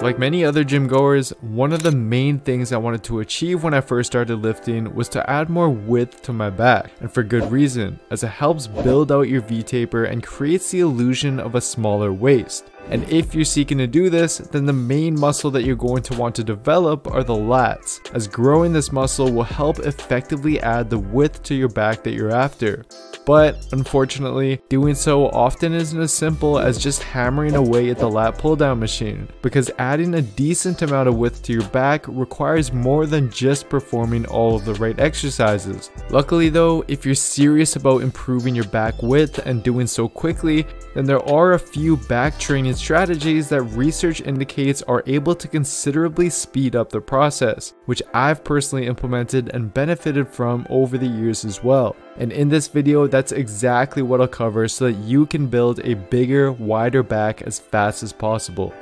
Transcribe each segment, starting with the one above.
Like many other gym goers, one of the main things I wanted to achieve when I first started lifting was to add more width to my back, and for good reason, as it helps build out your V-taper and creates the illusion of a smaller waist. And if you're seeking to do this, then the main muscle that you're going to want to develop are the lats, as growing this muscle will help effectively add the width to your back that you're after. But unfortunately, doing so often isn't as simple as just hammering away at the lat pull down machine, because adding a decent amount of width to your back requires more than just performing all of the right exercises. Luckily though, if you're serious about improving your back width and doing so quickly, then there are a few back training strategies that research indicates are able to considerably speed up the process, which I've personally implemented and benefited from over the years as well. And in this video, that's exactly what I'll cover so that you can build a bigger, wider back as fast as possible.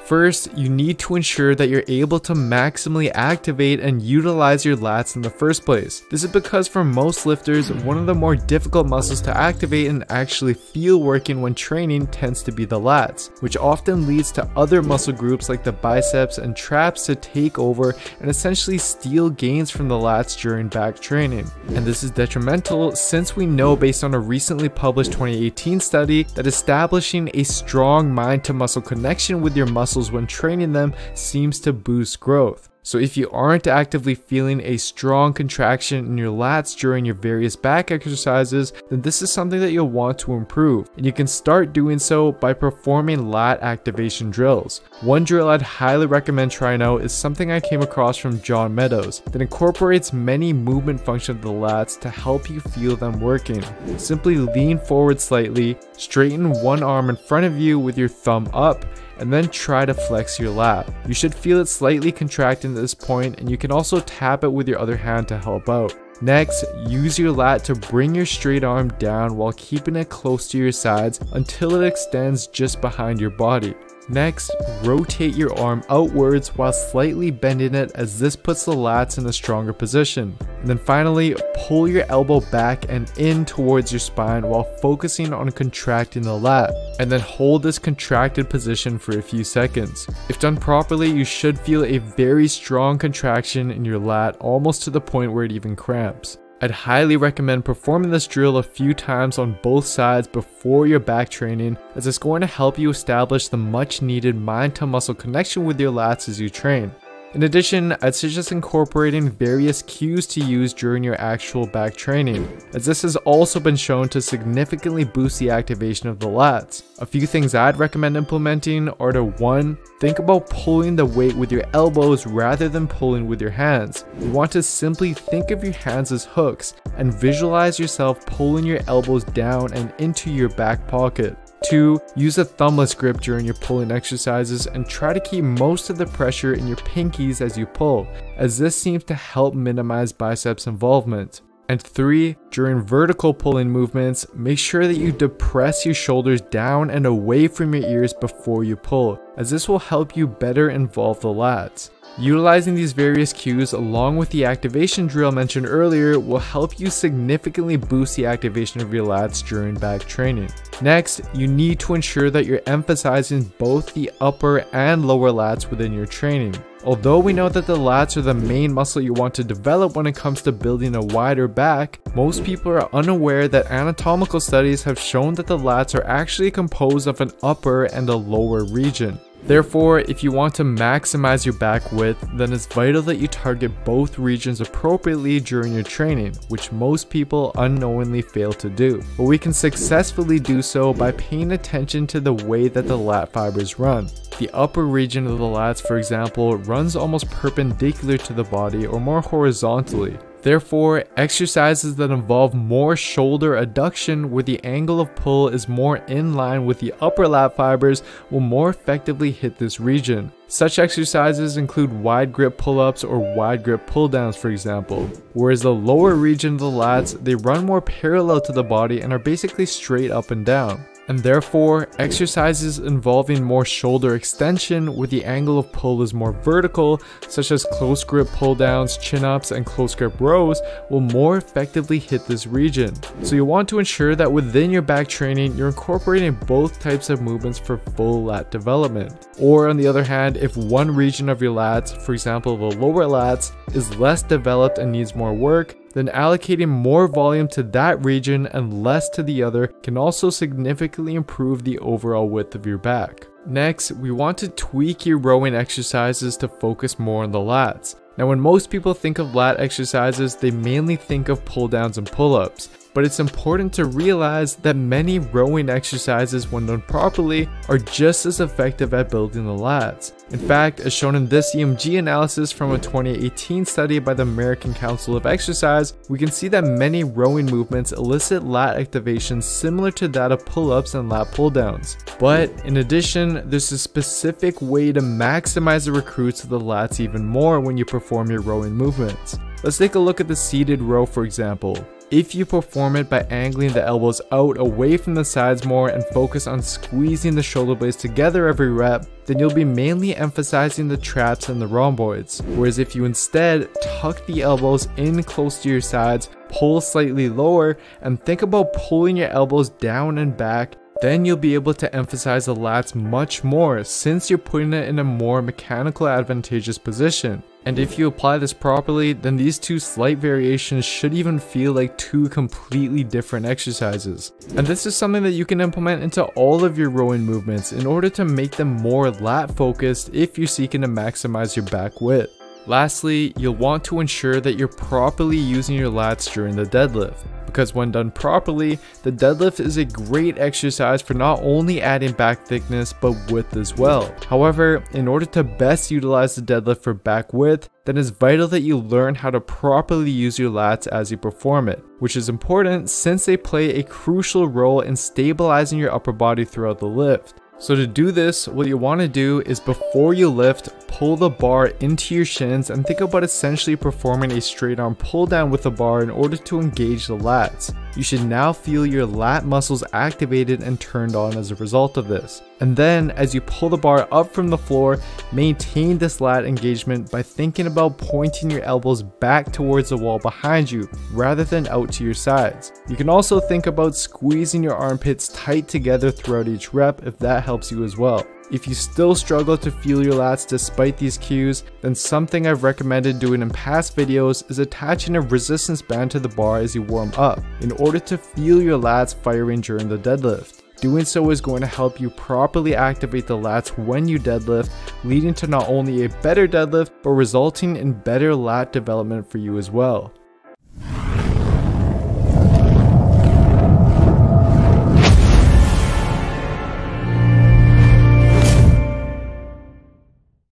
First, you need to ensure that you're able to maximally activate and utilize your lats in the first place. This is because for most lifters, one of the more difficult muscles to activate and actually feel working when training tends to be the lats, which often leads to other muscle groups like the biceps and traps to take over and essentially steal gains from the lats during back training. And this is detrimental since we know based on a recently published 2018 study that establishing a strong mind to muscle connection with your muscles when training them seems to boost growth. So if you aren't actively feeling a strong contraction in your lats during your various back exercises, then this is something that you'll want to improve. And you can start doing so by performing lat activation drills. One drill I'd highly recommend trying out is something I came across from John Meadows that incorporates many movement functions of the lats to help you feel them working. Simply lean forward slightly, straighten one arm in front of you with your thumb up, and then try to flex your lat. You should feel it slightly contracting at this point, and you can also tap it with your other hand to help out. Next, use your lat to bring your straight arm down while keeping it close to your sides until it extends just behind your body. Next, rotate your arm outwards while slightly bending it, as this puts the lats in a stronger position. And then finally, pull your elbow back and in towards your spine while focusing on contracting the lat. And then hold this contracted position for a few seconds. If done properly, you should feel a very strong contraction in your lat, almost to the point where it even cramps. I'd highly recommend performing this drill a few times on both sides before your back training, as it's going to help you establish the much needed mind to muscle connection with your lats as you train. In addition, I'd suggest incorporating various cues to use during your actual back training, as this has also been shown to significantly boost the activation of the lats. A few things I'd recommend implementing are to 1. Think about pulling the weight with your elbows rather than pulling with your hands. You want to simply think of your hands as hooks and visualize yourself pulling your elbows down and into your back pocket. 2. Use a thumbless grip during your pulling exercises and try to keep most of the pressure in your pinkies as you pull, as this seems to help minimize biceps involvement. And 3. During vertical pulling movements, make sure that you depress your shoulders down and away from your ears before you pull, as this will help you better involve the lats. Utilizing these various cues along with the activation drill mentioned earlier will help you significantly boost the activation of your lats during back training. Next, you need to ensure that you're emphasizing both the upper and lower lats within your training. Although we know that the lats are the main muscle you want to develop when it comes to building a wider back, most people are unaware that anatomical studies have shown that the lats are actually composed of an upper and a lower region. Therefore, if you want to maximize your back width, then it's vital that you target both regions appropriately during your training, which most people unknowingly fail to do. But we can successfully do so by paying attention to the way that the lat fibers run. The upper region of the lats, for example, runs almost perpendicular to the body or more horizontally. Therefore, exercises that involve more shoulder adduction where the angle of pull is more in line with the upper lat fibers will more effectively hit this region. Such exercises include wide grip pull-ups or wide grip pull-downs, for example. Whereas the lower region of the lats, they run more parallel to the body and are basically straight up and down. And therefore, exercises involving more shoulder extension where the angle of pull is more vertical, such as close grip pull downs, chin-ups, and close grip rows, will more effectively hit this region. So you want to ensure that within your back training, you're incorporating both types of movements for full lat development. Or on the other hand, if one region of your lats, for example the lower lats, is less developed and needs more work, then allocating more volume to that region and less to the other can also significantly improve the overall width of your back. Next, we want to tweak your rowing exercises to focus more on the lats. Now, when most people think of lat exercises, they mainly think of pull downs and pull-ups. But it's important to realize that many rowing exercises, when done properly, are just as effective at building the lats. In fact, as shown in this EMG analysis from a 2018 study by the American Council of Exercise, we can see that many rowing movements elicit lat activation similar to that of pull-ups and lat pull-downs. But in addition, there's a specific way to maximize the recruits of the lats even more when you perform your rowing movements. Let's take a look at the seated row, for example. If you perform it by angling the elbows out away from the sides more and focus on squeezing the shoulder blades together every rep, then you'll be mainly emphasizing the traps and the rhomboids. Whereas if you instead tuck the elbows in close to your sides, pull slightly lower, and think about pulling your elbows down and back, then you'll be able to emphasize the lats much more since you're putting it in a more mechanical advantageous position. And if you apply this properly, then these two slight variations should even feel like two completely different exercises. And this is something that you can implement into all of your rowing movements in order to make them more lat focused if you're seeking to maximize your back width. Lastly, you'll want to ensure that you're properly using your lats during the deadlift, because when done properly, the deadlift is a great exercise for not only adding back thickness but width as well. However, in order to best utilize the deadlift for back width, then it's vital that you learn how to properly use your lats as you perform it, which is important since they play a crucial role in stabilizing your upper body throughout the lift. So to do this, what you want to do is before you lift, pull the bar into your shins and think about essentially performing a straight arm pull down with the bar in order to engage the lats. You should now feel your lat muscles activated and turned on as a result of this. And then as you pull the bar up from the floor, maintain this lat engagement by thinking about pointing your elbows back towards the wall behind you rather than out to your sides. You can also think about squeezing your armpits tight together throughout each rep if that helps you as well. If you still struggle to feel your lats despite these cues, then something I've recommended doing in past videos is attaching a resistance band to the bar as you warm up in order to feel your lats firing during the deadlift. Doing so is going to help you properly activate the lats when you deadlift, leading to not only a better deadlift, but resulting in better lat development for you as well.